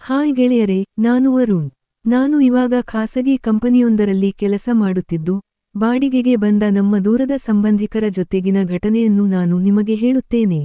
Hi ಗೆಳೆಯರೇ, ನಾನು ವರುಣ್. ನಾನು ಇವಾಗ ಖಾಸಗಿ ಕಂಪನಿಯೊಂದರಲ್ಲಿ ಕೆಲಸ ಮಾಡುತ್ತಿದ್ದು, ಬಾಡಿಗೆಗೆ ಬಂದ ನಮ್ಮ ದೂರದ ಸಂಬಂಧಿಕರ ಜೊತೆಗಿನ ಘಟನೆಯನ್ನು ನಾನು ನಿಮಗೆ ಹೇಳುತ್ತೇನೆ.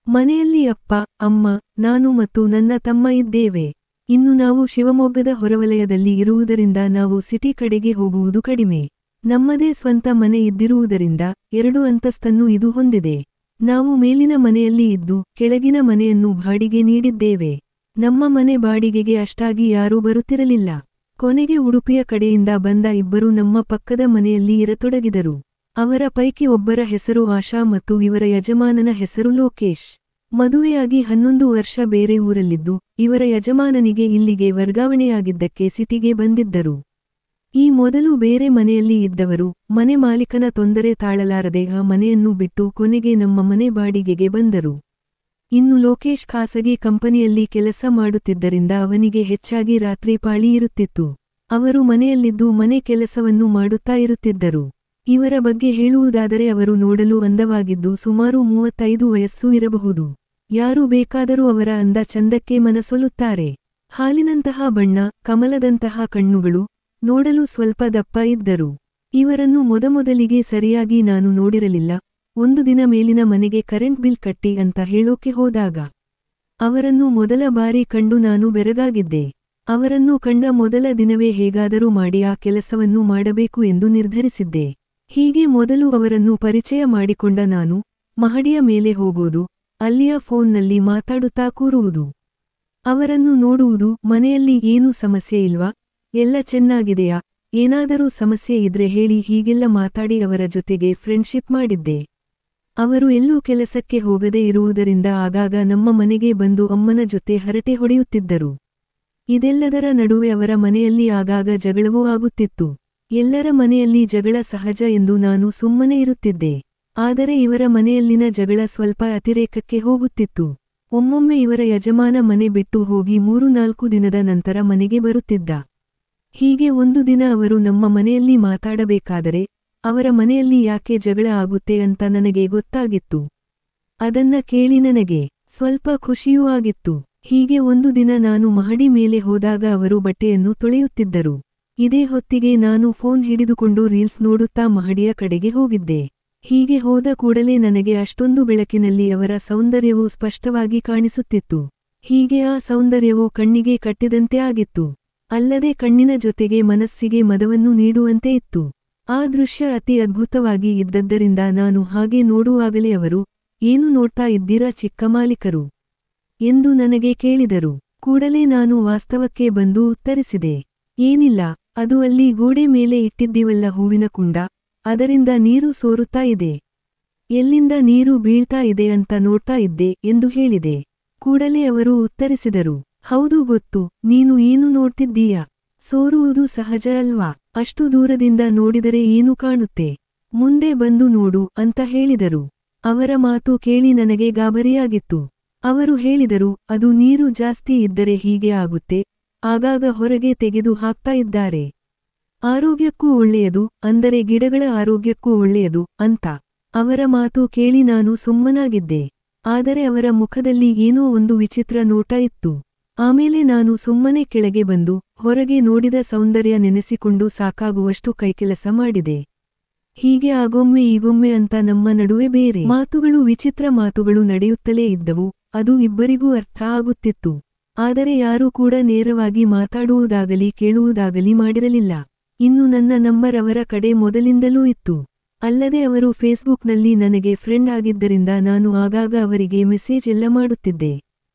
ಮನೆಯಲ್ಲಿ ಅಪ್ಪ, ಅಮ್ಮ, ನಾನು ಮತ್ತು ನನ್ನ ತಮ್ಮ ಇದ್ದೇವೆ. ಇನ್ನು ನಾವು ಶಿವಮೊಗ್ಗದ ಹೊರವಲಯದಲ್ಲಿ ಇರುವುದರಿಂದ ನಾವು ಸಿಟಿ ಕಡೆಗೆ ಹೋಗುವುದು ಕಡಿಮೆ. ನಮ್ಮದೇ ಸ್ವಂತ ಮನೆ ಇದ್ದಿರುವುದರಿಂದ 2 ಅಂತಸ್ತನ್ನು ಇದು ಹೊಂದಿದೆ. ನಾವು ಮೇಲಿನ ಮನೆಯಲ್ಲಿ ಇದ್ದು ಕೆಳಗಿನ ಮನೆಯನ್ನು ಬಾಡಿಗೆ ನೀಡಿದ್ದೇವೆ. ನಮ್ಮ ಮನೆ ಬಾಡಿಗೆಗೆ ಅಷ್ಟಾಗಿ ಯಾರೂ ಬರುತ್ತಿರಲಿಲ್ಲ. ಕೊನೆಗೆ ಉಡುಪಿಯ ಕಡೆಯಿಂದ ಬಂದ ಇಬ್ಬರು ನಮ್ಮ ಪಕ್ಕದ ಮನೆಯಲ್ಲಿ ಇರತೊಡಗಿದರು. ಅವರ ಪೈಕಿ ಒಬ್ಬರ ಹೆಸರು ಆಶಾ ಮತ್ತು ಇವರ ಯಜಮಾನನ ಹೆಸರು ಲೋಕೇಶ್. ಮದುವೆಯಾಗಿ 11 ವರ್ಷ ಬೇರೆ ಊರಲ್ಲಿದ್ದು, ಇವರ ಯಜಮಾನನಿಗೆ ಇಲ್ಲಿಗೆ ವರ್ಗಾವಣೆಯಾಗಿದ್ದಕ್ಕೆ ಸಿಟಿಗೆ ಬಂದಿದ್ದರು. ಈ ಮೊದಲು ಬೇರೆ ಮನೆಯಲ್ಲಿ ಇದ್ದವರು, ಮನೆ ಮಾಲೀಕನ ತೊಂದರೆ ತಾಳಲಾರದೆ ಆ ಮನೆಯನ್ನು ಬಿಟ್ಟು ಕೊನೆಗೆ ನಮ್ಮ ಮನೆ ಬಾಡಿಗೆಗೆ ಬಂದರು. ಇನ್ನು ಲೋಕೇಶ್ ಖಾಸಗಿ ಕಂಪನಿಯಲ್ಲಿ ಕೆಲಸ ಮಾಡುತ್ತಿದ್ದರಿಂದ ಅವನಿಗೆ ಹೆಚ್ಚಾಗಿ ರಾತ್ರಿ ಪಾಳಿ ಇರುತ್ತಿತ್ತು. ಅವರು ಮನೆಯಲ್ಲಿದ್ದು ಮನೆ ಕೆಲಸವನ್ನು ಮಾಡುತ್ತಾ ಇರುತ್ತಿದ್ದರು. ಇವರ ಬಗ್ಗೆ ಹೇಳುವುದಾದರೆ ಅವರು ನೋಡಲು ಅಂದವಾಗಿದ್ದು ಸುಮಾರು 35 ವಯಸ್ಸು ಇರಬಹುದು. ಯಾರು ಬೇಕಾದರೂ ಅವರ ಅಂದ ಚಂದಕ್ಕೆ ಮನಸೊಲುತ್ತಾರೆ. ಹಾಲಿನಂತಹ ಬಣ್ಣ, ಕಮಲದಂತಹ ಕಣ್ಣುಗಳು, ನೋಡಲು ಸ್ವಲ್ಪ ದಪ್ಪ ಇದ್ದರು. ಇವರನ್ನು ಮೊದಮೊದಲಿಗೆ ಸರಿಯಾಗಿ ನಾನು ನೋಡಿರಲಿಲ್ಲ. ಒಂದು ದಿನ ಮೇಲಿನ ಮನೆಗೆ ಕರೆಂಟ್ ಬಿಲ್ ಕಟ್ಟಿ ಅಂತ ಹೇಳೋಕೆ ಹೋದಾಗ ಅವರನ್ನು ಮೊದಲ ಬಾರಿ ಕಂಡು ನಾನು ಬೆರಗಾಗಿದ್ದೆ. ಅವರನ್ನು ಕಂಡ ಮೊದಲ ದಿನವೇ ಹೇಗಾದರೂ ಮಾಡಿ ಆ ಕೆಲಸವನ್ನು ಮಾಡಬೇಕು ಎಂದು ನಿರ್ಧರಿಸಿದ್ದೆ. ಹೀಗೆ ಮೊದಲು ಅವರನ್ನು ಪರಿಚಯ ಮಾಡಿಕೊಂಡ ನಾನು, ಮಹಡಿಯ ಮೇಲೆ ಹೋಗೋದು, ಅಲ್ಲಿಯ ಫೋನ್ನಲ್ಲಿ ಮಾತಾಡುತ್ತಾ ಕೂರುವುದು. ಅವರನ್ನು ನೋಡುವುದು, ಮನೆಯಲ್ಲಿ ಏನೂ ಸಮಸ್ಯೆ ಇಲ್ವಾ, ಎಲ್ಲ ಚೆನ್ನಾಗಿದೆಯಾ, ಏನಾದರೂ ಸಮಸ್ಯೆ ಇದ್ರೆ ಹೇಳಿ ಹೀಗೆಲ್ಲ ಮಾತಾಡಿ ಅವರ ಜೊತೆಗೆ ಫ್ರೆಂಡ್ಶಿಪ್ ಮಾಡಿದ್ದೆ. ಅವರು ಎಲ್ಲೂ ಕೆಲಸಕ್ಕೆ ಹೋಗದೇ ಇರುವುದರಿಂದ ಆಗಾಗ ನಮ್ಮ ಮನೆಗೆ ಬಂದು ಅಮ್ಮನ ಜೊತೆ ಹರಟೆ ಹೊಡೆಯುತ್ತಿದ್ದರು. ಇದೆಲ್ಲದರ ನಡುವೆ ಅವರ ಮನೆಯಲ್ಲಿ ಆಗಾಗ ಜಗಳವೂ ಆಗುತ್ತಿತ್ತು. ಎಲ್ಲರ ಮನೆಯಲ್ಲಿ ಜಗಳ ಸಹಜ ಎಂದು ನಾನು ಸುಮ್ಮನೆ ಇರುತ್ತಿದ್ದೆ. ಆದರೆ ಇವರ ಮನೆಯಲ್ಲಿನ ಜಗಳ ಸ್ವಲ್ಪ ಅತಿರೇಕಕ್ಕೆ ಹೋಗುತ್ತಿತ್ತು. ಒಮ್ಮೊಮ್ಮೆ ಇವರ ಯಜಮಾನ ಮನೆ ಬಿಟ್ಟು ಹೋಗಿ 3-4 ದಿನದ ನಂತರ ಮನೆಗೆ ಬರುತ್ತಿದ್ದ. ಹೀಗೆ ಒಂದು ದಿನ ಅವರು ನಮ್ಮ ಮನೆಯಲ್ಲಿ ಮಾತಾಡಬೇಕಾದರೆ ಅವರ ಮನೆಯಲ್ಲಿ ಯಾಕೆ ಜಗಳ ಆಗುತ್ತೆ ಅಂತ ನನಗೆ ಗೊತ್ತಾಗಿತ್ತು. ಅದನ್ನ ಕೇಳಿ ನನಗೆ ಸ್ವಲ್ಪ ಖುಷಿಯೂ ಆಗಿತ್ತು. ಹೀಗೆ ಒಂದು ದಿನ ನಾನು ಮಹಡಿ ಮೇಲೆ ಹೋದಾಗ ಅವರು ಬಟ್ಟೆಯನ್ನು ತೊಳೆಯುತ್ತಿದ್ದರು. ಇದೇ ಹೊತ್ತಿಗೆ ನಾನು ಫೋನ್ ಹಿಡಿದುಕೊಂಡು ರೀಲ್ಸ್ ನೋಡುತ್ತಾ ಮಹಡಿಯ ಕಡೆಗೆ ಹೋಗಿದ್ದೆ. ಹೀಗೆ ಹೋದ ಕೂಡಲೇ ನನಗೆ ಅಷ್ಟೊಂದು ಬೆಳಕಿನಲ್ಲಿ ಅವರ ಸೌಂದರ್ಯವು ಸ್ಪಷ್ಟವಾಗಿ ಕಾಣಿಸುತ್ತಿತ್ತು. ಹೀಗೆ ಆ ಸೌಂದರ್ಯವು ಕಣ್ಣಿಗೆ ಕಟ್ಟಿದಂತೆ ಆಗಿತ್ತು. ಅಲ್ಲದೆ ಕಣ್ಣಿನ ಜೊತೆಗೆ ಮನಸ್ಸಿಗೆ ಮದವನ್ನು ನೀಡುವಂತೆ ಇತ್ತು. ಆ ದೃಶ್ಯ ಅತಿ ಅದ್ಭುತವಾಗಿ ಇದ್ದದ್ದರಿಂದ ನಾನು ಹಾಗೆ ನೋಡುವಾಗಲೇ ಅವರು, ಏನು ನೋಡ್ತಾ ಇದ್ದೀರಾ ಚಿಕ್ಕ ಮಾಲೀಕರು ಎಂದು ನನಗೆ ಕೇಳಿದರು. ಕೂಡಲೇ ನಾನು ವಾಸ್ತವಕ್ಕೆ ಬಂದು ಉತ್ತರಿಸಿದೆ, ಏನಿಲ್ಲ, ಅದು ಅಲ್ಲಿ ಗೋಡೆ ಮೇಲೆ ಇಟ್ಟಿದ್ದೀವಲ್ಲ ಹೂವಿನ ಕುಂಡ, ಅದರಿಂದ ನೀರು ಸೋರುತ್ತಾ ಇದೆ. ಎಲ್ಲಿಂದ ನೀರು ಬೀಳ್ತಾ ಇದೆ ಅಂತ ನೋಡ್ತಾ ಇದ್ದೆ ಎಂದು ಹೇಳಿದೆ. ಕೂಡಲೇ ಅವರು ಉತ್ತರಿಸಿದರು, ಹೌದು ಗೊತ್ತು, ನೀನು ಏನು ನೋಡ್ತಿದ್ದೀಯಾ, ಸೋರುವುದು ಸಹಜ ಅಲ್ವಾ, ಅಷ್ಟು ದೂರದಿಂದ ನೋಡಿದರೆ ಏನು ಕಾಣುತ್ತೆ, ಮುಂದೆ ಬಂದು ನೋಡು ಅಂತ ಹೇಳಿದರು. ಅವರ ಮಾತು ಕೇಳಿ ನನಗೆ ಗಾಬರಿಯಾಗಿತ್ತು. ಅವರು ಹೇಳಿದರು, ಅದು ನೀರು ಜಾಸ್ತಿ ಇದ್ದರೆ ಹೀಗೆ ಆಗುತ್ತೆ, ಆಗಾಗ ಹೊರಗೆ ತೆಗೆದು ಹಾಕ್ತಾ ಇದ್ದಾರೆ. ಆರೋಗ್ಯಕ್ಕೂ ಒಳ್ಳೆಯದು, ಅಂದರೆ ಗಿಡಗಳ ಆರೋಗ್ಯಕ್ಕೂ ಒಳ್ಳೆಯದು ಅಂತ. ಅವರ ಮಾತು ಕೇಳಿ ನಾನು ಸುಮ್ಮನಾಗಿದ್ದೆ. ಆದರೆ ಅವರ ಮುಖದಲ್ಲಿ ಏನೋ ಒಂದು ವಿಚಿತ್ರ ನೋಟ ಇತ್ತು. ಆಮೇಲೆ ನಾನು ಸುಮ್ಮನೆ ಕೆಳಗೆ ಬಂದು ಹೊರಗೆ ನೋಡಿದ ಸೌಂದರ್ಯ ನೆನೆಸಿಕೊಂಡು ಸಾಕಾಗುವಷ್ಟು ಕೈಕೆಲಸ ಮಾಡಿದೆ. ಹೀಗೆ ಆಗೊಮ್ಮೆ ಈಗೊಮ್ಮೆ ಅಂತ ನಮ್ಮ ನಡುವೆ ಬೇರೆ ಮಾತುಗಳು, ವಿಚಿತ್ರ ಮಾತುಗಳು ನಡೆಯುತ್ತಲೇ ಇದ್ದವು. ಅದು ಇಬ್ಬರಿಗೂ ಅರ್ಥ ಆಗುತ್ತಿತ್ತು. ಆದರೆ ಯಾರೂ ಕೂಡ ನೇರವಾಗಿ ಮಾತಾಡುವುದಾಗಲಿ ಕೇಳುವುದಾಗಲಿ ಮಾಡಿರಲಿಲ್ಲ. ಇನ್ನು ನನ್ನ ನಂಬರ್ ಅವರ ಕಡೆ ಮೊದಲಿಂದಲೂ ಇತ್ತು. ಅಲ್ಲದೆ ಅವರು ಫೇಸ್ಬುಕ್ನಲ್ಲಿ ನನಗೆ ಫ್ರೆಂಡ್ ಆಗಿದ್ದರಿಂದ ನಾನು ಆಗಾಗ ಅವರಿಗೆ ಮೆಸೇಜ್ ಎಲ್ಲ ಮಾಡುತ್ತಿದ್ದೆ.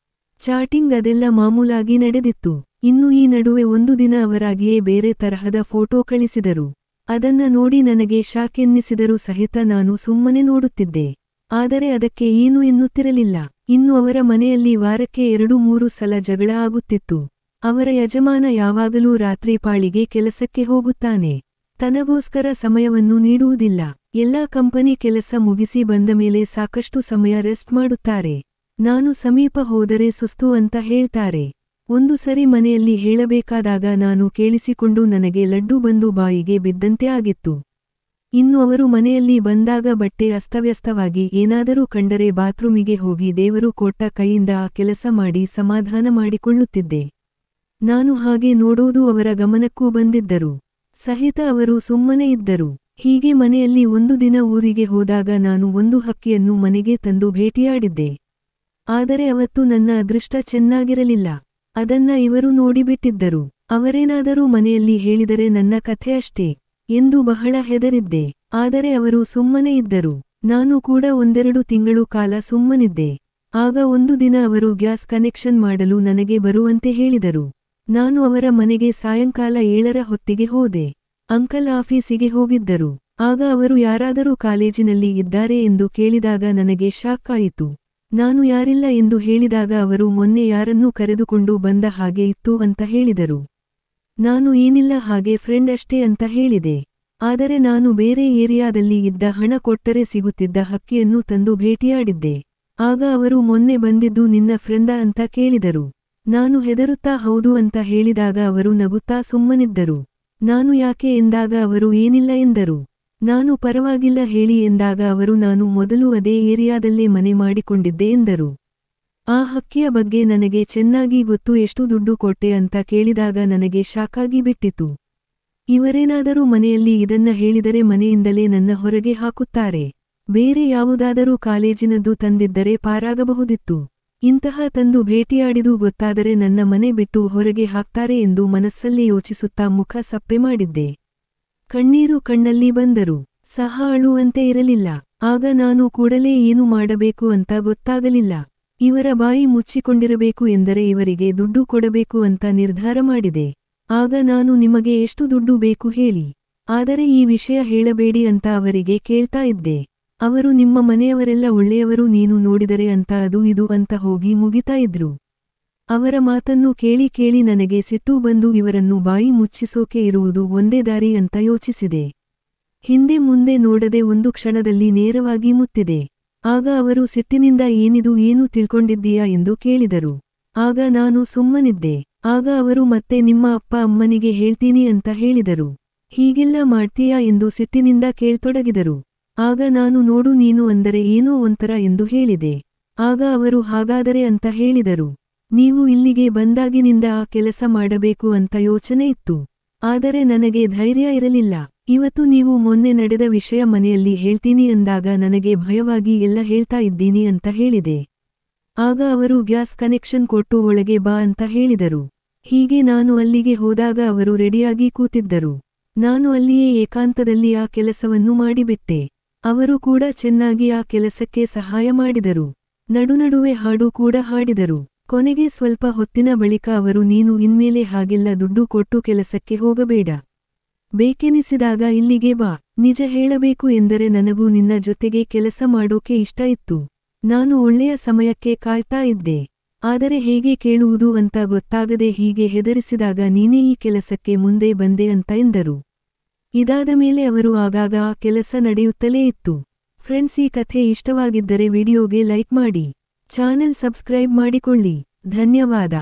ಚಾಟಿಂಗ್ ಅದೆಲ್ಲ ಮಾಮೂಲಾಗಿ ನಡೆದಿತ್ತು. ಇನ್ನು ಈ ನಡುವೆ ಒಂದು ದಿನ ಅವರಾಗಿಯೇ ಬೇರೆ ತರಹದ ಫೋಟೋ ಕಳಿಸಿದರು. ಅದನ್ನ ನೋಡಿ ನನಗೆ ಶಾಕ್ ಎನ್ನಿಸಿದರೂ ಸಹಿತ ನಾನು ಸುಮ್ಮನೆ ನೋಡುತ್ತಿದ್ದೆ. ಆದರೆ ಅದಕ್ಕೆ ಏನು ಎನ್ನುತ್ತಿರಲಿಲ್ಲ. ಇನ್ನು ಅವರ ಮನೆಯಲ್ಲಿ ವಾರಕ್ಕೆ 2-3 ಸಲ ಜಗಳ ಆಗುತ್ತಿತ್ತು. ಅವರ ಯಜಮಾನ ಯಾವಾಗಲೂ ರಾತ್ರಿ ಪಾಳಿಗೆ ಕೆಲಸಕ್ಕೆ ಹೋಗುತ್ತಾನೆ. ತನಗೋಸ್ಕರ ಸಮಯವನ್ನು ನೀಡುವುದಿಲ್ಲ. ಎಲ್ಲಾ ಕಂಪನಿ ಕೆಲಸ ಮುಗಿಸಿ ಬಂದ ಮೇಲೆ ಸಾಕಷ್ಟು ಸಮಯ ರೆಸ್ಟ್ ಮಾಡುತ್ತಾರೆ. ನಾನು ಸಮೀಪ ಹೋದರೆ ಸುಸ್ತು ಅಂತ ಹೇಳ್ತಾರೆ. ಒಂದು ಸರಿ ಮನೆಯಲ್ಲಿ ಹೇಳಬೇಕಾದಾಗ ನಾನು ಕೇಳಿಸಿಕೊಂಡು ನನಗೆ ಲಡ್ಡು ಬಂದು ಬಾಯಿಗೆ ಬಿದ್ದಂತೆ ಆಗಿತ್ತು. ಇನ್ನು ಅವರು ಮನೆಯಲ್ಲಿ ಬಂದಾಗ ಬಟ್ಟೆ ಅಸ್ತವ್ಯಸ್ತವಾಗಿ ಏನಾದರೂ ಕಂಡರೆ ಬಾತ್ರೂಮಿಗೆ ಹೋಗಿ ದೇವರು ಕೊಟ್ಟ ಕೈಯಿಂದ ಆ ಕೆಲಸ ಮಾಡಿ ಸಮಾಧಾನ ಮಾಡಿಕೊಳ್ಳುತ್ತಿದ್ದೆ. ನಾನು ಹಾಗೆ ನೋಡೋದು ಅವರ ಗಮನಕ್ಕೂ ಬಂದಿದ್ದರು ಸಹಿತ ಅವರು ಸುಮ್ಮನೆ ಇದ್ದರು. ಹೀಗೆ ಮನೆಯಲ್ಲಿ ಒಂದು ದಿನ ಊರಿಗೆ ಹೋದಾಗ ನಾನು ಒಂದು ಹಕ್ಕಿಯನ್ನು ಮನೆಗೆ ತಂದು ಭೇಟಿಯಾಡಿದ್ದೆ. ಆದರೆ ಅವತ್ತು ನನ್ನ ಅದೃಷ್ಟ ಚೆನ್ನಾಗಿರಲಿಲ್ಲ. ಅದನ್ನ ಇವರು ನೋಡಿಬಿಟ್ಟಿದ್ದರು. ಅವರೇನಾದರೂ ಮನೆಯಲ್ಲಿ ಹೇಳಿದರೆ ನನ್ನ ಕಥೆ ಅಷ್ಟೇ ಎಂದು ಬಹಳ ಹೆದರಿದ್ದೆ. ಆದರೆ ಅವರು ಸುಮ್ಮನೆ ಇದ್ದರು. ನಾನು ಕೂಡ 1-2 ತಿಂಗಳು ಕಾಲ ಸುಮ್ಮನಿದ್ದೆ. ಆಗ ಒಂದು ದಿನ ಅವರು ಗ್ಯಾಸ್ ಕನೆಕ್ಷನ್ ಮಾಡಲು ನನಗೆ ಬರುವಂತೆ ಹೇಳಿದರು. ನಾನು ಅವರ ಮನೆಗೆ ಸಾಯಂಕಾಲ 7ರ ಹೊತ್ತಿಗೆ ಹೋದೆ. ಅಂಕಲ್ ಆಫೀಸಿಗೆ ಹೋಗಿದ್ದರು. ಆಗ ಅವರು ಯಾರಾದರೂ ಕಾಲೇಜಿನಲ್ಲಿ ಇದ್ದಾರೆ ಎಂದು ಕೇಳಿದಾಗ ನನಗೆ ಶಾಕ್ ಆಯಿತು. ನಾನು ಯಾರಿಲ್ಲ ಎಂದು ಹೇಳಿದಾಗ ಅವರು ಮೊನ್ನೆ ಯಾರನ್ನೂ ಕರೆದುಕೊಂಡು ಬಂದ ಹಾಗೆ ಇತ್ತು ಅಂತ ಹೇಳಿದರು. ನಾನು ಏನಿಲ್ಲ ಹಾಗೆ ಫ್ರೆಂಡ್ ಅಷ್ಟೇ ಅಂತ ಹೇಳಿದೆ. ಆದರೆ ನಾನು ಬೇರೆ ಏರಿಯಾದಲ್ಲಿ ಇದ್ದ ಹಣ ಕೊಟ್ಟರೆ ಸಿಗುತ್ತಿದ್ದ ಹಕ್ಕಿಯನ್ನು ತಂದು ಭೇಟಿಯಾಡಿದ್ದೆ. ಆಗ ಅವರು ಮೊನ್ನೆ ಬಂದಿದ್ದು ನಿನ್ನ ಫ್ರೆಂಡ ಅಂತ ಕೇಳಿದರು. ನಾನು ಹೆದರುತ್ತಾ ಹೌದು ಅಂತ ಹೇಳಿದಾಗ ಅವರು ನಗುತ್ತಾ ಸುಮ್ಮನಿದ್ದರು. ನಾನು ಯಾಕೆ ಎಂದಾಗ ಅವರು ಏನಿಲ್ಲ ಎಂದರು. ನಾನು ಪರವಾಗಿಲ್ಲ ಹೇಳಿ ಎಂದಾಗ ಅವರು ನಾನು ಮೊದಲು ಅದೇ ಏರಿಯಾದಲ್ಲೇ ಮನೆ ಮಾಡಿಕೊಂಡಿದ್ದೆ ಎಂದರು. ಆ ಹಕ್ಕಿಯ ಬಗ್ಗೆ ನನಗೆ ಚೆನ್ನಾಗಿ ಗೊತ್ತು. ಎಷ್ಟು ದುಡ್ಡು ಕೊಟ್ಟೆ ಅಂತ ಕೇಳಿದಾಗ ನನಗೆ ಶಾಕಾಗಿ ಬಿಟ್ಟಿತು. ಇವರೇನಾದರೂ ಮನೆಯಲ್ಲಿ ಇದನ್ನ ಹೇಳಿದರೆ ಮನೆಯಿಂದಲೇ ನನ್ನ ಹೊರಗೆ ಹಾಕುತ್ತಾರೆ. ಬೇರೆ ಯಾವುದಾದರೂ ಕಾಲೇಜಿನದ್ದು ತಂದಿದ್ದರೆ ಪಾರಾಗಬಹುದಿತ್ತು. ಇಂತಹ ತಂದು ಭೇಟಿಯಾಡಿದು ಗೊತ್ತಾದರೆ ನನ್ನ ಮನೆ ಬಿಟ್ಟು ಹೊರಗೆ ಹಾಕ್ತಾರೆ ಎಂದು ಮನಸ್ಸಲ್ಲೇ ಯೋಚಿಸುತ್ತಾ ಮುಖ ಸಪ್ಪೆ ಮಾಡಿದ್ದೆ. ಕಣ್ಣೀರು ಕಣ್ಣಲ್ಲಿ ಬಂದರು ಸಹ ಅಳುವಂತೆ ಇರಲಿಲ್ಲ. ಆಗ ನಾನು ಕೂಡಲೇ ಏನು ಮಾಡಬೇಕು ಅಂತ ಗೊತ್ತಾಗಲಿಲ್ಲ. ಇವರ ಬಾಯಿ ಮುಚ್ಚಿಕೊಂಡಿರಬೇಕು ಎಂದರೆ ಇವರಿಗೆ ದುಡ್ಡು ಕೊಡಬೇಕು ಅಂತ ನಿರ್ಧಾರ ಮಾಡಿದೆ. ಆಗ ನಾನು ನಿಮಗೆ ಎಷ್ಟು ದುಡ್ಡು ಬೇಕು ಹೇಳಿ, ಆದರೆ ಈ ವಿಷಯ ಹೇಳಬೇಡಿ ಅಂತ ಅವರಿಗೆ ಕೇಳ್ತಾ ಇದ್ದೆ. ಅವರು ನಿಮ್ಮ ಮನೆಯವರೆಲ್ಲ ಒಳ್ಳೆಯವರು, ನೀನು ನೋಡಿದರೆ ಅಂತ ಅದು ಇದು ಅಂತ ಹೋಗಿ ಮುಗಿತಾ ಇದ್ರು. ಅವರ ಮಾತನ್ನು ಕೇಳಿ ಕೇಳಿ ನನಗೆ ಸಿಟ್ಟು ಬಂದು ಇವರನ್ನು ಬಾಯಿ ಮುಚ್ಚಿಸೋಕೆ ಇರುವುದು ಒಂದೇ ದಾರಿ ಅಂತ ಯೋಚಿಸಿದೆ. ಹಿಂದೆ ಮುಂದೆ ನೋಡದೆ ಒಂದು ಕ್ಷಣದಲ್ಲಿ ನೇರವಾಗಿ ಮುತ್ತಿದೆ. ಆಗ ಅವರು ಸಿಟ್ಟಿನಿಂದ ಏನಿದು, ಏನು ತಿಳ್ಕೊಂಡಿದ್ದೀಯಾ ಎಂದು ಕೇಳಿದರು. ಆಗ ನಾನು ಸುಮ್ಮನಿದ್ದೆ. ಆಗ ಅವರು ಮತ್ತೆ ನಿಮ್ಮ ಅಪ್ಪ ಅಮ್ಮನಿಗೆ ಹೇಳ್ತೀನಿ ಅಂತ ಹೇಳಿದರು. ಹೀಗೆಲ್ಲ ಮಾಡ್ತೀಯಾ ಎಂದು ಸಿಟ್ಟಿನಿಂದ ಕೇಳ್ತೊಡಗಿದರು. ಆಗ ನಾನು ನೋಡು ನೀನು ಅಂದರೆ ಏನೋ ಒಂಥರ ಎಂದು ಹೇಳಿದೆ. ಆಗ ಅವರು ಹಾಗಾದರೆ ಅಂತ ಹೇಳಿದರು. ನೀವು ಇಲ್ಲಿಗೆ ಬಂದಾಗಿನಿಂದ ಆ ಕೆಲಸ ಮಾಡಬೇಕು ಅಂತ ಯೋಚನೆ ಇತ್ತು. ಆದರೆ ನನಗೆ ಧೈರ್ಯ ಇರಲಿಲ್ಲ. ಇವತ್ತು ನೀವು ಮೊನ್ನೆ ನಡೆದ ವಿಷಯ ಮನೆಯಲ್ಲಿ ಹೇಳ್ತೀನಿ ಅಂದಾಗ ನನಗೆ ಭಯವಾಗಿ ಎಲ್ಲ ಹೇಳ್ತಾ ಇದ್ದೀನಿ ಅಂತ ಹೇಳಿದೆ. ಆಗ ಅವರು ಗ್ಯಾಸ್ ಕನೆಕ್ಷನ್ ಕೊಟ್ಟು ಒಳಗೆ ಬಾ ಅಂತ ಹೇಳಿದರು. ಹೀಗೆ ನಾನು ಅಲ್ಲಿಗೆ ಹೋದಾಗ ಅವರು ರೆಡಿಯಾಗಿ ಕೂತಿದ್ದರು. ನಾನು ಅಲ್ಲಿಯೇ ಏಕಾಂತದಲ್ಲಿ ಆ ಕೆಲಸವನ್ನು ಮಾಡಿಬಿಟ್ಟೆ. ಅವರು ಕೂಡ ಚೆನ್ನಾಗಿ ಆ ಕೆಲಸಕ್ಕೆ ಸಹಾಯ ಮಾಡಿದರು. ನಡುನಡುವೆ ಹಾಡು ಕೂಡ ಹಾಡಿದರು. ಕೊನೆಗೆ ಸ್ವಲ್ಪ ಹೊತ್ತಿನ ಬಳಿಕ ಅವರು ನೀನು ಇನ್ಮೇಲೆ ಹಾಗೆಲ್ಲ ದುಡ್ಡು ಕೊಟ್ಟು ಕೆಲಸಕ್ಕೆ ಹೋಗಬೇಡ. ಬೇಕೆನಿಸಿದಾಗ ಇಲ್ಲಿಗೆ ಬಾ. ನಿಜ ಹೇಳಬೇಕು ಎಂದರೆ ನನಗೂ ನಿನ್ನ ಜೊತೆಗೆ ಕೆಲಸ ಮಾಡೋಕೆ ಇಷ್ಟ ಇತ್ತು. ನಾನು ಒಳ್ಳೆಯ ಸಮಯಕ್ಕೆ ಕಾಯ್ತಾ ಇದ್ದೆ. ಆದರೆ ಹೇಗೆ ಕೇಳುವುದು ಅಂತ ಗೊತ್ತಾಗದೆ ಹೀಗೆ ಹೆದರಿಸಿದಾಗ ನೀನೇ ಈ ಕೆಲಸಕ್ಕೆ ಮುಂದೆ ಬಂದೆ ಅಂತ ಎಂದರು. ಇದಾದ ಮೇಲೆ ಅವರು ಆಗಾಗ ಆ ಕೆಲಸ ನಡೆಯುತ್ತಲೇ ಇತ್ತು. ಫ್ರೆಂಡ್ಸ್, ಈ ಕಥೆ ಇಷ್ಟವಾಗಿದ್ದರೆ ವಿಡಿಯೋಗೆ ಲೈಕ್ ಮಾಡಿ, ಚಾನೆಲ್ ಸಬ್ಸ್ಕ್ರೈಬ್ ಮಾಡಿಕೊಳ್ಳಿ. ಧನ್ಯವಾದ.